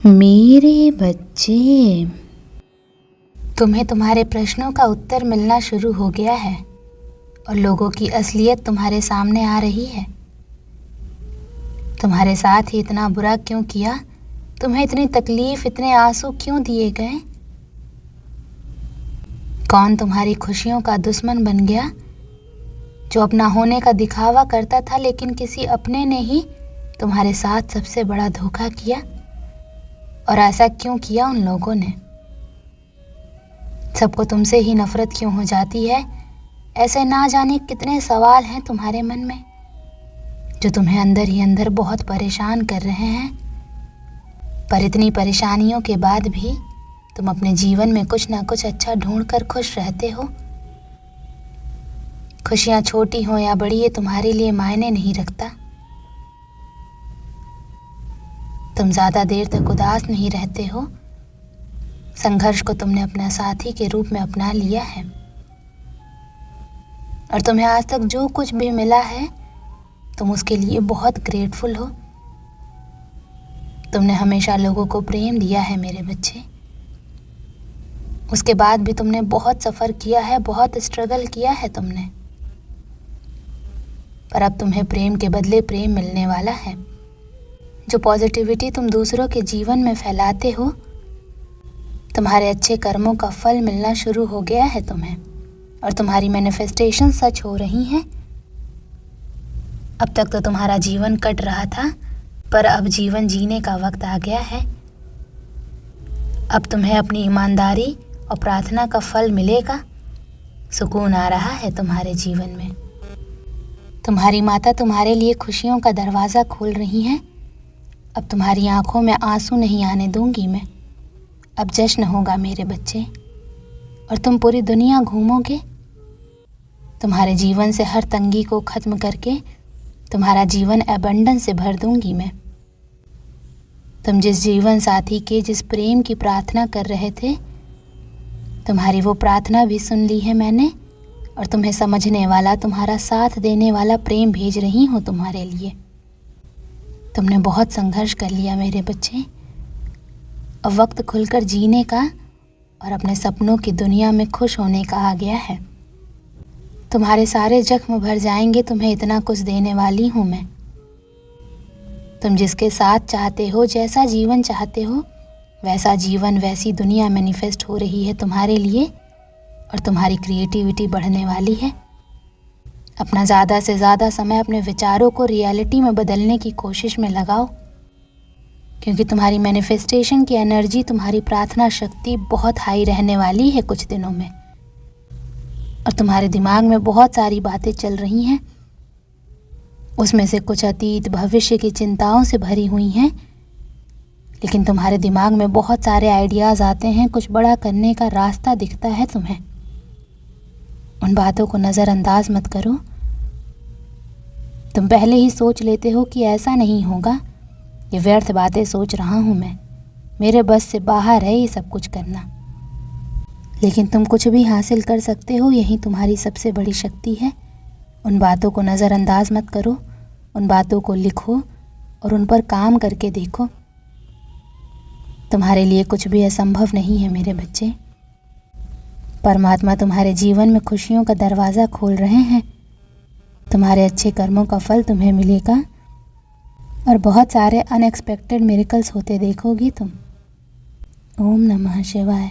मेरे बच्चे, तुम्हें तुम्हारे प्रश्नों का उत्तर मिलना शुरू हो गया है और लोगों की असलियत तुम्हारे सामने आ रही है। तुम्हारे साथ ही इतना बुरा क्यों किया? तुम्हें इतनी तकलीफ, इतने आंसू क्यों दिए गए? कौन तुम्हारी खुशियों का दुश्मन बन गया, जो अपना होने का दिखावा करता था, लेकिन किसी अपने ने ही तुम्हारे साथ सबसे बड़ा धोखा किया? और ऐसा क्यों किया उन लोगों ने? सबको तुमसे ही नफरत क्यों हो जाती है? ऐसे ना जाने कितने सवाल हैं तुम्हारे मन में जो तुम्हें अंदर ही अंदर बहुत परेशान कर रहे हैं। पर इतनी परेशानियों के बाद भी तुम अपने जीवन में कुछ ना कुछ अच्छा ढूंढ कर खुश रहते हो। खुशियां छोटी हो या बड़ी, ये तुम्हारे लिए मायने नहीं रखता। तुम ज्यादा देर तक उदास नहीं रहते हो। संघर्ष को तुमने अपना साथी के रूप में अपना लिया है और तुम्हें आज तक जो कुछ भी मिला है तुम उसके लिए बहुत ग्रेटफुल हो। तुमने हमेशा लोगों को प्रेम दिया है मेरे बच्चे। उसके बाद भी तुमने बहुत सफ़र किया है, बहुत स्ट्रगल किया है तुमने। पर अब तुम्हें प्रेम के बदले प्रेम मिलने वाला है। जो पॉजिटिविटी तुम दूसरों के जीवन में फैलाते हो, तुम्हारे अच्छे कर्मों का फल मिलना शुरू हो गया है तुम्हें और तुम्हारी मैनिफेस्टेशन सच हो रही हैं। अब तक तो तुम्हारा जीवन कट रहा था, पर अब जीवन जीने का वक्त आ गया है। अब तुम्हें अपनी ईमानदारी और प्रार्थना का फल मिलेगा। सुकून आ रहा है तुम्हारे जीवन में। तुम्हारी माता तुम्हारे लिए खुशियों का दरवाज़ा खोल रही हैं। अब तुम्हारी आंखों में आंसू नहीं आने दूंगी मैं। अब जश्न होगा मेरे बच्चे और तुम पूरी दुनिया घूमोगे। तुम्हारे जीवन से हर तंगी को ख़त्म करके तुम्हारा जीवन एबंडेंस से भर दूंगी मैं। तुम जिस जीवन साथी के, जिस प्रेम की प्रार्थना कर रहे थे, तुम्हारी वो प्रार्थना भी सुन ली है मैंने और तुम्हें समझने वाला, तुम्हारा साथ देने वाला प्रेम भेज रही हूँ तुम्हारे लिए। तुमने बहुत संघर्ष कर लिया मेरे बच्चे। अब वक्त खुलकर जीने का और अपने सपनों की दुनिया में खुश होने का आ गया है। तुम्हारे सारे जख्म भर जाएंगे, तुम्हें इतना कुछ देने वाली हूँ मैं। तुम जिसके साथ चाहते हो, जैसा जीवन चाहते हो, वैसा जीवन, वैसी दुनिया मैनिफेस्ट हो रही है तुम्हारे लिए और तुम्हारी क्रिएटिविटी बढ़ने वाली है। अपना ज़्यादा से ज़्यादा समय अपने विचारों को रियलिटी में बदलने की कोशिश में लगाओ, क्योंकि तुम्हारी मैनिफेस्टेशन की एनर्जी, तुम्हारी प्रार्थना शक्ति बहुत हाई रहने वाली है कुछ दिनों में। और तुम्हारे दिमाग में बहुत सारी बातें चल रही हैं। उसमें से कुछ अतीत, भविष्य की चिंताओं से भरी हुई हैं, लेकिन तुम्हारे दिमाग में बहुत सारे आइडियाज़ आते हैं। कुछ बड़ा करने का रास्ता दिखता है तुम्हें। उन बातों को नज़रअंदाज मत करो। तुम पहले ही सोच लेते हो कि ऐसा नहीं होगा, ये व्यर्थ बातें सोच रहा हूँ मैं, मेरे बस से बाहर है ये सब कुछ करना। लेकिन तुम कुछ भी हासिल कर सकते हो, यही तुम्हारी सबसे बड़ी शक्ति है। उन बातों को नज़रअंदाज मत करो, उन बातों को लिखो और उन पर काम करके देखो। तुम्हारे लिए कुछ भी असंभव नहीं है मेरे बच्चे। परमात्मा तुम्हारे जीवन में खुशियों का दरवाज़ा खोल रहे हैं। तुम्हारे अच्छे कर्मों का फल तुम्हें मिलेगा और बहुत सारे अनएक्सपेक्टेड मिरेकल्स होते देखोगी तुम। ओम नमः शिवाय।